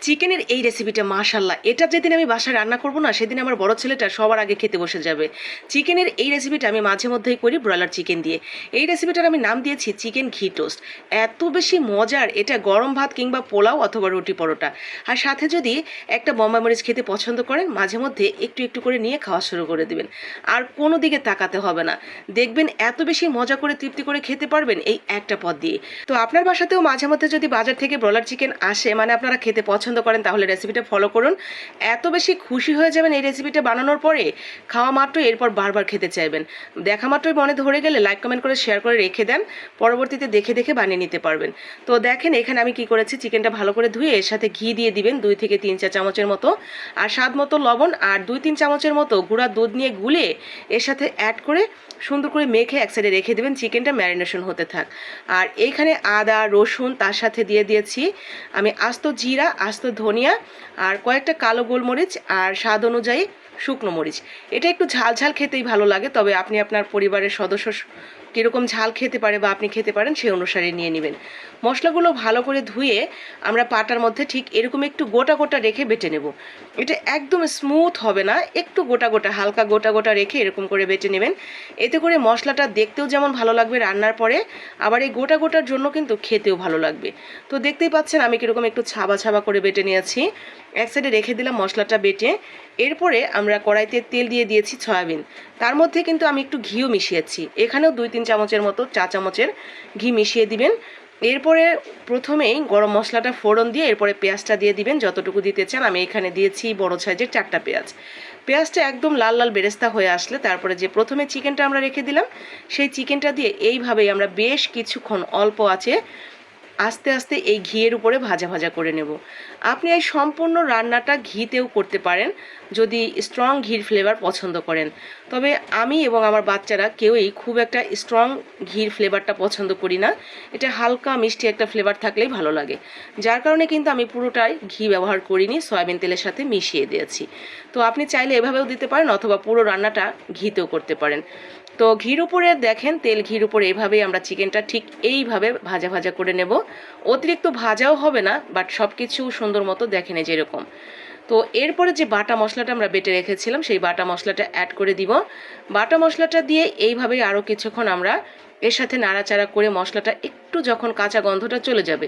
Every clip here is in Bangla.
চিকেনের এই রেসিপিটা মাশাল্লাহ, এটা যেদিন আমি বাসায় রান্না করব না সেদিন আমার বড় ছেলেটা সবার আগে খেতে বসে যাবে। চিকেনের এই রেসিপিটা আমি মাঝে মধ্যেই করি ব্রয়লার চিকেন দিয়ে। এই রেসিপিটার আমি নাম দিয়েছি চিকেন ঘি টোস্ট। এত বেশি মজার, এটা গরম ভাত কিংবা পোলাও অথবা রুটি পরোটা। আর সাথে যদি একটা বোম্বাই মরিচ খেতে পছন্দ করেন, মাঝে মধ্যে একটু একটু করে নিয়ে খাওয়া শুরু করে দিবেন। আর কোনো দিকে তাকাতে হবে না, দেখবেন এত বেশি মজা করে তৃপ্তি করে খেতে পারবেন এই একটা পদ দিয়ে। তো আপনার বাসাতেও মাঝে মধ্যে যদি বাজার থেকে ব্রয়লার চিকেন আসে, মানে আপনারা খেতে পছন্দ করেন, তাহলে রেসিপিটা ফলো করুন। এত বেশি খুশি হয়ে যাবেন এই রেসিপিটা বানানোর পরে, খাওয়া মাত্রই এরপর বারবার খেতে চাইবেন। দেখা মাত্রই মনে ধরে গেলে লাইক কমেন্ট করে শেয়ার করে রেখে দেন, পরবর্তীতে দেখে দেখে বানিয়ে নিতে পারবেন। তো দেখেন এখানে আমি কি করেছি, চিকেনটা ভালো করে ধুয়ে এর সাথে ঘি দিয়ে দিবেন 2 থেকে 3 চা চামচের মতো, আর স্বাদ মতো লবণ, আর 2-3 চামচের মতো গুঁড়া দুধ নিয়ে গুলে এর সাথে অ্যাড করে সুন্দর করে মেখে এক সাইডে রেখে দেবেন, চিকেনটা ম্যারিনেশন হতে থাক। আর এইখানে আদা রসুন তার সাথে দিয়ে দিয়েছি আমি আস্ত জিরা, আস্ত ধনিয়া, আর কয়েকটা কালো গোলমরিচ, আর স্বাদ অনুযায়ী শুকনো মরিচ। এটা একটু ঝাল ঝাল খেতেই ভালো লাগে, তবে আপনি আপনার পরিবারের সদস্য কীরকম ঝাল খেতে পারে বা আপনি খেতে পারেন সেই অনুসারে নিয়ে নেবেন। মশলাগুলো ভালো করে ধুয়ে আমরা পাটার মধ্যে ঠিক এরকম একটু গোটা গোটা রেখে বেটে নেব। এটা একদম স্মুথ হবে না, একটু গোটা গোটা, হালকা গোটা গোটা রেখে এরকম করে বেটে নেবেন। এতে করে মশলাটা দেখতেও যেমন ভালো লাগবে রান্নার পরে, আবার এই গোটা গোটার জন্য কিন্তু খেতেও ভালো লাগবে। তো দেখতেই পাচ্ছেন আমি কীরকম একটু ছাবা ছাবা করে বেটে নিয়েছি। এক সাইডে রেখে দিলাম মশলাটা বেটে। এরপরে আমরা কড়াইতে তেল দিয়ে দিয়েছি সয়াবিন, তার মধ্যে কিন্তু আমি একটু ঘিও মিশিয়েছি, এখানেও 2-3 চামচের মতো, চা চামচের ঘি মিশিয়ে দিবেন। এরপরে প্রথমেই গরম মশলাটা ফোড়ন দিয়ে এরপরে পেঁয়াজটা দিয়ে দিবেন যতটুকু দিতে চান। আমি এখানে দিয়েছি বড় সাইজের 4টা পেঁয়াজ। পেঁয়াজটা একদম লাল লাল বেরেস্তা হয়ে আসলে তারপরে যে প্রথমে চিকেনটা আমরা রেখে দিলাম, সেই চিকেনটা দিয়ে এইভাবেই আমরা বেশ কিছুক্ষণ অল্প আছে আস্তে আস্তে এই ঘিয়ের উপরে ভাজা ভাজা করে নেব। আপনি এই সম্পূর্ণ রান্নাটা ঘিতেও করতে পারেন যদি স্ট্রং ঘির ফ্লেভার পছন্দ করেন। তবে আমি এবং আমার বাচ্চারা কেউই খুব একটা স্ট্রং ঘির ফ্লেভারটা পছন্দ করি না, এটা হালকা মিষ্টি একটা ফ্লেভার থাকলেই ভালো লাগে। যার কারণে কিন্তু আমি পুরোটাই ঘি ব্যবহার করিনি, সয়াবিন তেলের সাথে মিশিয়ে দিয়েছি। তো আপনি চাইলে এভাবেও দিতে পারেন অথবা পুরো রান্নাটা ঘিতেও করতে পারেন। তো ঘির উপরে দেখেন, তেল ঘির উপরে এইভাবেই আমরা চিকেনটা ঠিক এইভাবে ভাজা ভাজা করে নেব। অতিরিক্ত ভাজাও হবে না, বাট সব কিছু সুন্দর মতো দেখেন এই যেরকম। তো এরপরে যে বাটা মশলাটা আমরা বেটে রেখেছিলাম সেই বাটা মশলাটা অ্যাড করে দিব। বাটা মশলাটা দিয়ে এইভাবেই আরও কিছুক্ষণ আমরা এর সাথে নাড়াচাড়া করে মশলাটা একটু যখন কাঁচা গন্ধটা চলে যাবে,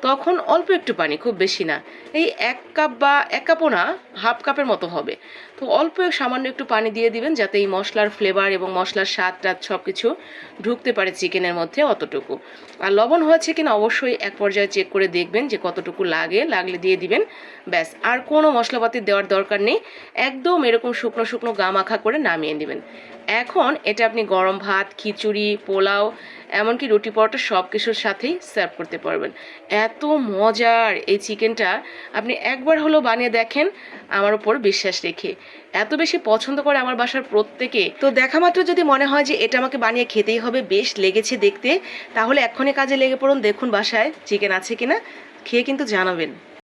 তখন অল্প একটু পানি, খুব বেশি না, এই 1 কাপ বা 1 কাপও না, হাফ কাপের মতো হবে। তো অল্প সামান্য একটু পানি দিয়ে দিবেন যাতে এই মশলার ফ্লেভার এবং মশলার স্বাদটা সব কিছু ঢুকতে পারে চিকেনের মধ্যে, অতটুকু। আর লবণ হয়েছে কিনা অবশ্যই এক পর্যায়ে চেক করে দেখবেন যে কতটুকু লাগে, লাগলে দিয়ে দিবেন। ব্যাস, আর কোনো মশলাপাতি দেওয়ার দরকার নেই। একদম এরকম শুকনো শুকনো গা মাখা করে নামিয়ে নেবেন। এখন এটা আপনি গরম ভাত, খিচুড়ি, পোলাও, এমনকি রুটি পরোটা সব কিছুর সাথেই সার্ভ করতে পারবেন। এত মজার এই চিকেনটা, আপনি একবার হলেও বানিয়ে দেখেন আমার উপর বিশ্বাস রেখে। এত বেশি পছন্দ করে আমার বাসার প্রত্যেকে। তো দেখা মাত্র যদি মনে হয় যে এটা আমাকে বানিয়ে খেতেই হবে, বেশ লেগেছে দেখতে, তাহলে এক্ষুনি কাজে লেগে পড়ুন, দেখুন বাসায় চিকেন আছে কিনা, খেয়ে কিন্তু জানাবেন।